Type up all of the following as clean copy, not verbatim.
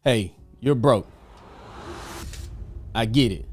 Hey, you're broke. I get it.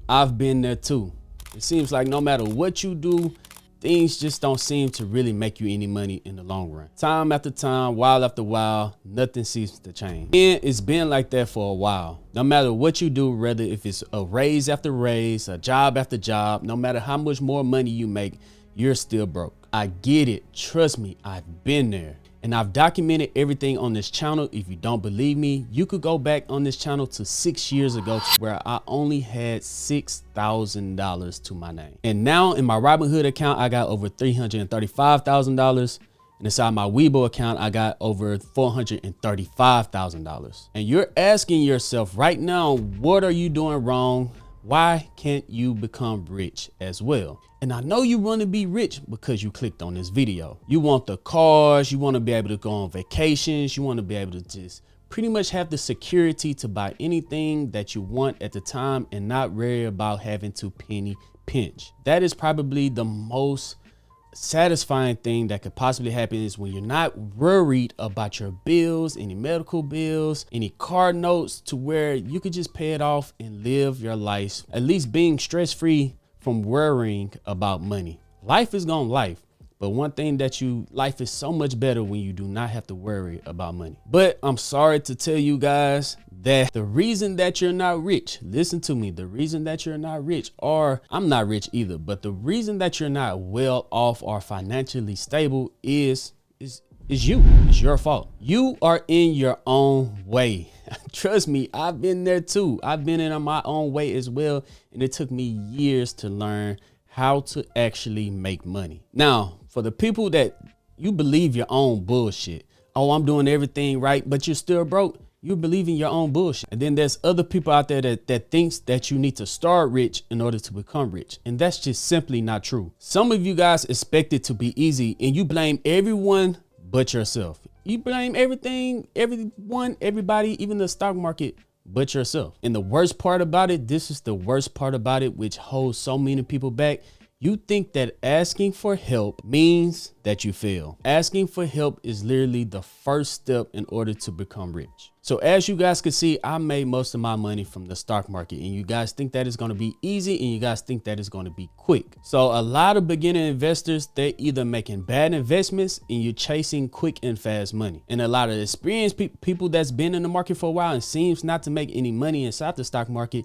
I've been there too. It seems like no matter what you do, things just don't seem to really make you any money in the long run. Time after time, while after while, nothing seems to change. And it's been like that for a while. No matter what you do, whether if it's a raise after raise, a job after job, no matter how much more money you make, you're still broke. I get it. Trust me, I've been there. And I've documented everything on this channel. If you don't believe me, you could go back on this channel to 6 years ago where I only had $6,000 to my name. And now in my Robinhood account, I got over $335,000. And inside my Weibo account, I got over $435,000. And you're asking yourself right now, what are you doing wrong? Why can't you become rich as well? And I know you want to be rich because you clicked on this video. You want the cars, you want to be able to go on vacations, you want to be able to just pretty much have the security to buy anything that you want at the time and not worry about having to penny pinch. That is probably the most satisfying thing that could possibly happen, is when you're not worried about your bills, any medical bills, any car notes, to where you could just pay it off and live your life, at least being stress-free from worrying about money. Life is gonna life, but one thing that life is so much better when you do not have to worry about money. But I'm sorry to tell you guys that the reason that you're not rich, listen to me, the reason that you're not rich, or I'm not rich either, but the reason that you're not well off or financially stable is you. It's your fault. You are in your own way. Trust me, I've been there too. I've been in my own way as well. And it took me years to learn how to actually make money. Now, for the people that you believe your own bullshit, oh, I'm doing everything right, but you're still broke. You believe in your own bullshit. And then there's other people out there that thinks that you need to start rich in order to become rich. And that's just simply not true. Some of you guys expect it to be easy and you blame everyone but yourself. You blame everything, everyone, everybody, even the stock market, but yourself. And the worst part about it, this is the worst part about it, which holds so many people back. You think that asking for help means that you fail. Asking for help is literally the first step in order to become rich. So as you guys can see, I made most of my money from the stock market, and you guys think that it's going to be easy, and you guys think that it's going to be quick. So a lot of beginner investors, they're either making bad investments and you're chasing quick and fast money. And a lot of experienced people that's been in the market for a while and seems not to make any money inside the stock market,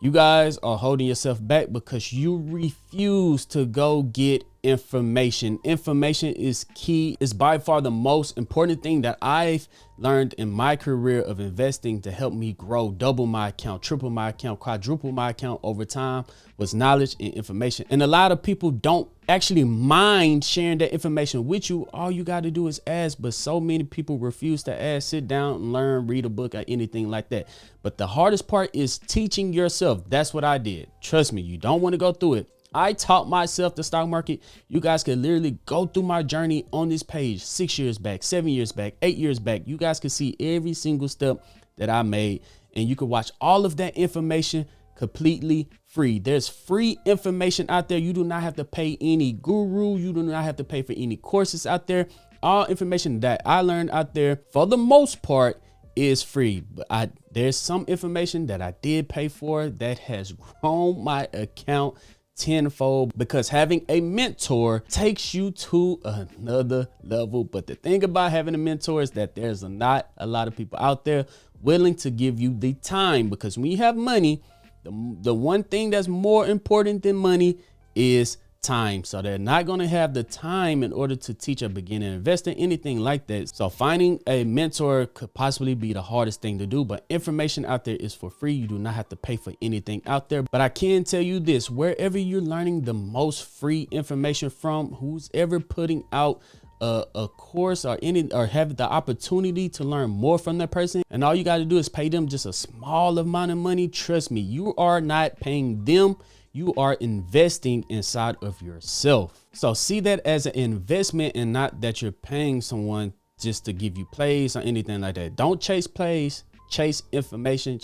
you guys are holding yourself back because you refuse to go get information. Information is key. It's by far the most important thing that I've learned in my career of investing to help me grow, double my account, triple my account, quadruple my account over time, was knowledge and information. And a lot of people don't actually mind sharing that information with you. All you got to do is ask, but so many people refuse to ask, sit down and learn, read a book or anything like that. But the hardest part is teaching yourself. That's what I did. Trust me, you don't want to go through it. I taught myself the stock market. You guys can literally go through my journey on this page 6 years back, 7 years back, 8 years back. You guys can see every single step that I made, and you can watch all of that information completely free. There's free information out there. You do not have to pay any guru. You do not have to pay for any courses out there. All information that I learned out there, for the most part, is free. But there's some information that I did pay for that has grown my account tenfold, because having a mentor takes you to another level. But the thing about having a mentor is that there's not a lot of people out there willing to give you the time, because when you have money, the one thing that's more important than money is time. So they're not going to have the time in order to teach a beginner investor, anything like that. So finding a mentor could possibly be the hardest thing to do, but information out there is for free. You do not have to pay for anything out there. But I can tell you this, wherever you're learning the most free information from, who's ever putting out a course or have the opportunity to learn more from that person, and all you got to do is pay them just a small amount of money, trust me, you are not paying them. You are investing inside of yourself. So see that as an investment and not that you're paying someone just to give you plays or anything like that. Don't chase plays, chase information,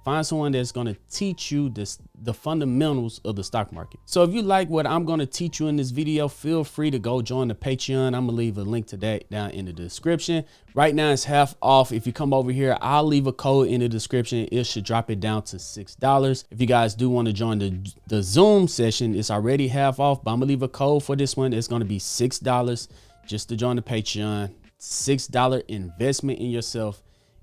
find someone that's going to teach you the fundamentals of the stock market. So if you like what I'm going to teach you in this video, feel free to go join the Patreon. I'm gonna leave a link to that down in the description. Right now it's half off. If you come over here, I'll leave a code in the description. It should drop it down to $6. If you guys do want to join the Zoom session, it's already half off, but I'm gonna leave a code for this one. It's going to be $6 just to join the Patreon. $6 investment in yourself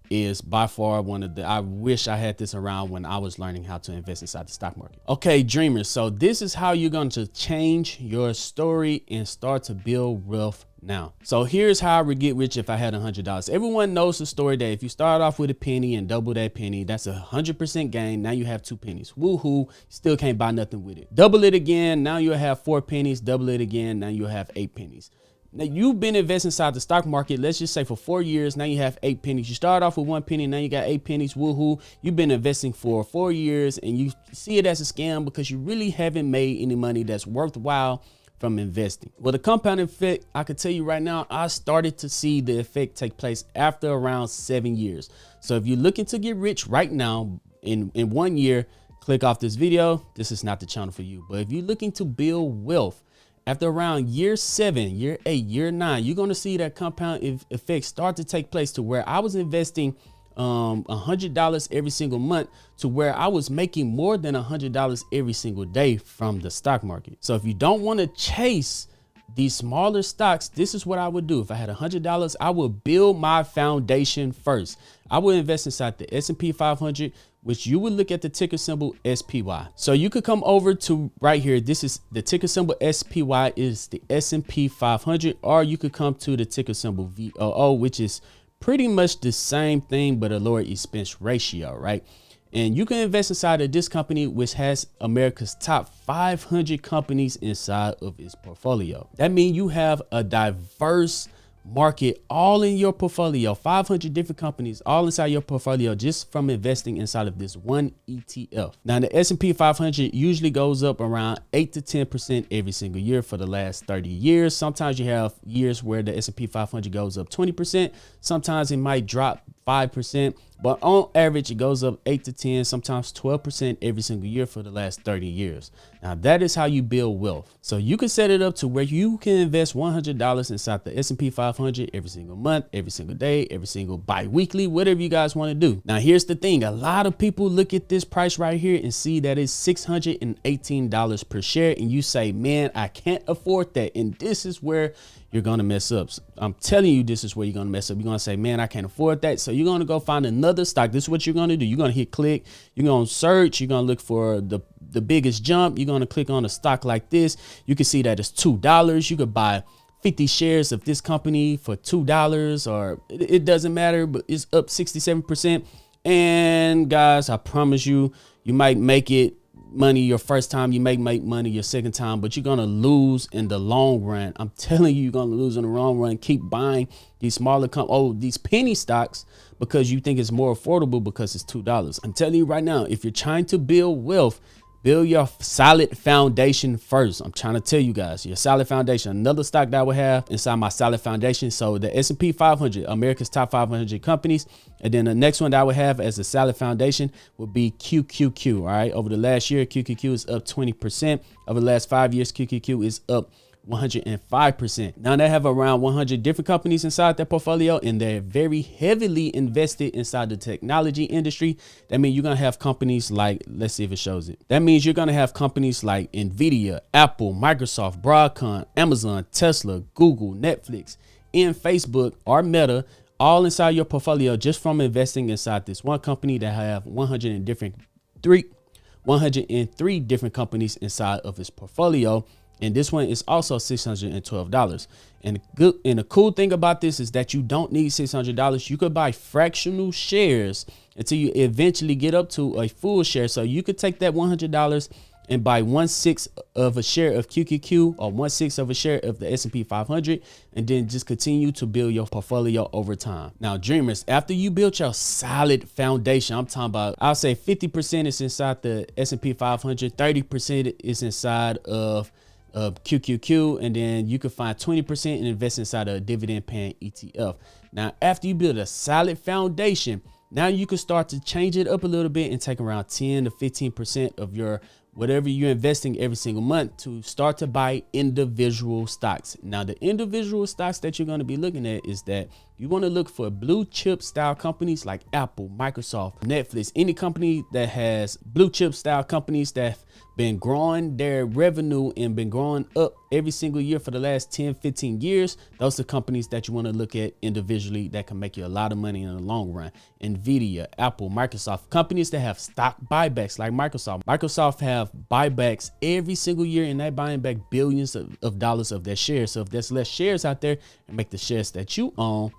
is by far one of the, I wish I had this around when I was learning how to invest inside the stock market. Okay, dreamers. So this is how you're going to change your story and start to build wealth now. So here's how I would get rich if I had $100. Everyone knows the story that if you start off with a penny and double that penny, that's 100% gain. Now you have 2 pennies. Woohoo! Still can't buy nothing with it. Double it again. Now you'll have 4 pennies. Double it again. Now you'll have 8 pennies. Now you've been investing inside the stock market, let's just say for 4 years. Now you have 8 pennies. You start off with 1 penny. Now you got 8 pennies. Woohoo. You've been investing for 4 years and you see it as a scam because you really haven't made any money that's worthwhile from investing. Well, the compound effect, I can tell you right now, I started to see the effect take place after around 7 years. So if you're looking to get rich right now in 1 year, click off this video. This is not the channel for you. But if you're looking to build wealth, after around year 7, year 8, year 9, you're going to see that compound effect start to take place to where I was investing $100 every single month to where I was making more than $100 every single day from the stock market. So if you don't want to chase these smaller stocks, this is what I would do. If I had $100, I would build my foundation first. I would invest inside the S&P 500, which you would look at the ticker symbol SPY. So you could come over to right here. This is the ticker symbol SPY is the S&P 500, or you could come to the ticker symbol VOO, which is pretty much the same thing, but a lower expense ratio, right? And you can invest inside of this company, which has America's top 500 companies inside of its portfolio. That means you have a diverse market all in your portfolio, 500 different companies all inside your portfolio just from investing inside of this one ETF. Now the S&P 500 usually goes up around 8 to 10% every single year for the last 30 years. Sometimes you have years where the S&P 500 goes up 20%. Sometimes it might drop 5%, but on average it goes up 8 to 10, sometimes 12% every single year for the last 30 years. Now that is how you build wealth. So you can set it up to where you can invest $100 inside the S&P 500 every single month, every single day, every single bi-weekly, whatever you guys want to do. Now here's the thing, a lot of people look at this price right here and see that it's $618 per share and you say, man, I can't afford that. And this is where you're going to mess up. I'm telling you, this is where you're going to mess up. You're going to say, man, I can't afford that. So you're going to go find another stock. This is what you're going to do. You're going to hit click. You're going to search. You're going to look for the biggest jump. You're going to click on a stock like this. You can see that it's $2. You could buy 50 shares of this company for $2, or it doesn't matter, but it's up 67%. And guys, I promise you, you might make it money your first time, you may make money your second time, but you're gonna lose in the long run. I'm telling you, you're gonna lose in the long run. Keep buying these smaller these penny stocks because you think it's more affordable because it's $2. I'm telling you right now, if you're trying to build wealth, build your solid foundation first. I'm trying to tell you guys, your solid foundation. Another stock that I would have inside my solid foundation. So the S&P 500, America's top 500 companies. And then the next one that I would have as a solid foundation would be QQQ. All right. Over the last year, QQQ is up 20%. Over the last 5 years, QQQ is up 105%. Now they have around 100 different companies inside their portfolio, and they're very heavily invested inside the technology industry. That means you're gonna have companies like, let's see if it shows it. That means you're gonna have companies like Nvidia, Apple, Microsoft, Broadcom, Amazon, Tesla, Google, Netflix, and Facebook or Meta, all inside your portfolio just from investing inside this one company that have 103 different companies inside of its portfolio. And this one is also $612. And the cool thing about this is that you don't need $600. You could buy fractional shares until you eventually get up to a full share. So you could take that $100 and buy 1/6 of a share of QQQ or 1/6 of a share of the S&P 500, and then just continue to build your portfolio over time. Now, dreamers, after you build your solid foundation, I'm talking about, I'll say 50% is inside the S&P 500, 30% is inside of QQQ, and then you can find 20% and invest inside a dividend paying ETF. Now, after you build a solid foundation, Now you can start to change it up a little bit and take around 10 to 15% of your whatever you're investing every single month to start to buy individual stocks. Now, the individual stocks that you're going to be looking at is that you want to look for blue chip style companies like Apple, Microsoft, Netflix, any company that has blue chip style companies that have been growing their revenue and been growing up every single year for the last 10, 15 years. Those are companies that you want to look at individually that can make you a lot of money in the long run. Nvidia, Apple, Microsoft, companies that have stock buybacks like Microsoft. Microsoft have buybacks every single year, and they're buying back billions of dollars of their shares. So if there's less shares out there, and make the shares that you own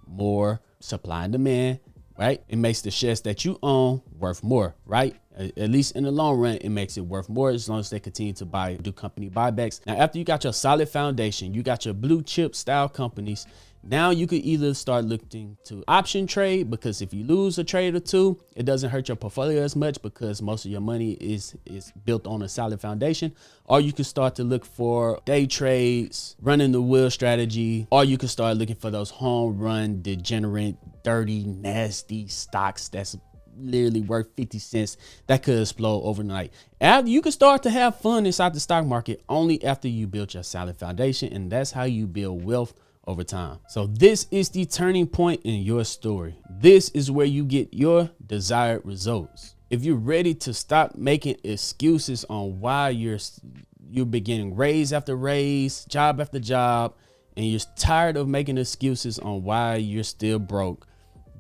more supply and demand, right? It makes the shares that you own worth more, right? At least in the long run, it makes it worth more as long as they continue to do company buybacks. Now, after you got your solid foundation, you got your blue chip style companies. Now you could either start looking to option trade, because if you lose a trade or two, it doesn't hurt your portfolio as much because most of your money is built on a solid foundation. Or you can start to look for day trades, running the wheel strategy, or you can start looking for those home run, degenerate, dirty, nasty stocks that's literally worth 50 cents that could explode overnight. After you can start to have fun inside the stock market only after you build your solid foundation, and that's how you build wealth over time. So this is the turning point in your story. This is where you get your desired results. If you're ready to stop making excuses on why you're beginning raise after raise, job after job, and you're tired of making excuses on why you're still broke,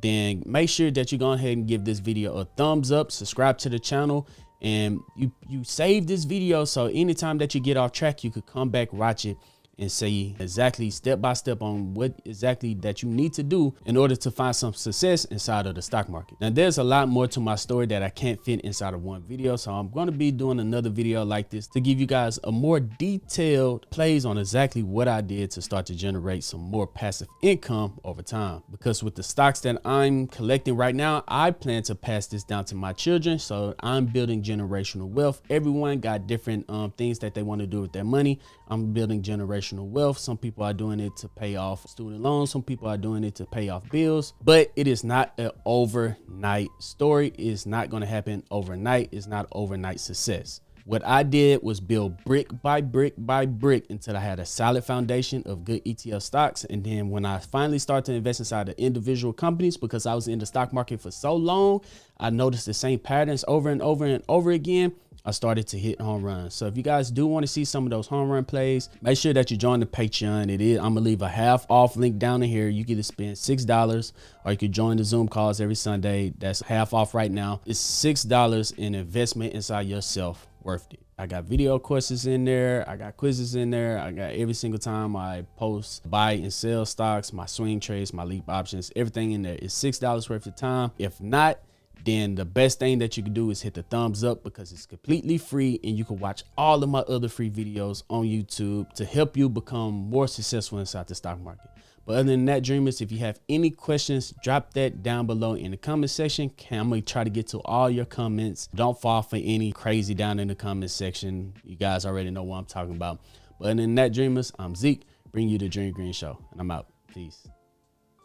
then make sure that you go ahead and give this video a thumbs up, subscribe to the channel, and you save this video so anytime that you get off track, you could come back, watch it, and say exactly step by step on what exactly that you need to do in order to find some success inside of the stock market. Now, there's a lot more to my story that I can't fit inside of one video, so I'm going to be doing another video like this to give you guys a more detailed plays on exactly what I did to start to generate some more passive income over time. Because with the stocks that I'm collecting right now, I plan to pass this down to my children, so I'm building generational wealth. Everyone got different things that they want to do with their money. I'm building generational wealth. Some people are doing it to pay off student loans. Some people are doing it to pay off bills, but it is not an overnight story. It's not going to happen overnight. It's not overnight success. What I did was build brick by brick by brick until I had a solid foundation of good ETF stocks. And then when I finally started to invest inside the individual companies, because I was in the stock market for so long, I noticed the same patterns over and over and over again. I started to hit home runs. So if you guys do want to see some of those home run plays, make sure that you join the Patreon. I'm gonna leave a half off link down in here. You get to spend $6, or you could join the Zoom calls every Sunday. That's half off right now. It's $6 in investment inside yourself. Worth it. I got video courses in there. I got quizzes in there. I got every single time I post buy and sell stocks, my swing trades, my leap options, everything in there. It's $6 worth of time. If not, then the best thing that you can do is hit the thumbs up, because it's completely free and you can watch all of my other free videos on YouTube to help you become more successful inside the stock market. But other than that, dreamers, if you have any questions, drop that down below in the comment section. I'm going to try to get to all your comments. Don't fall for any crazy down in the comment section. You guys already know what I'm talking about. But other than that, dreamers, I'm Zeke, bringing you the Dream Green Show, and I'm out. Peace.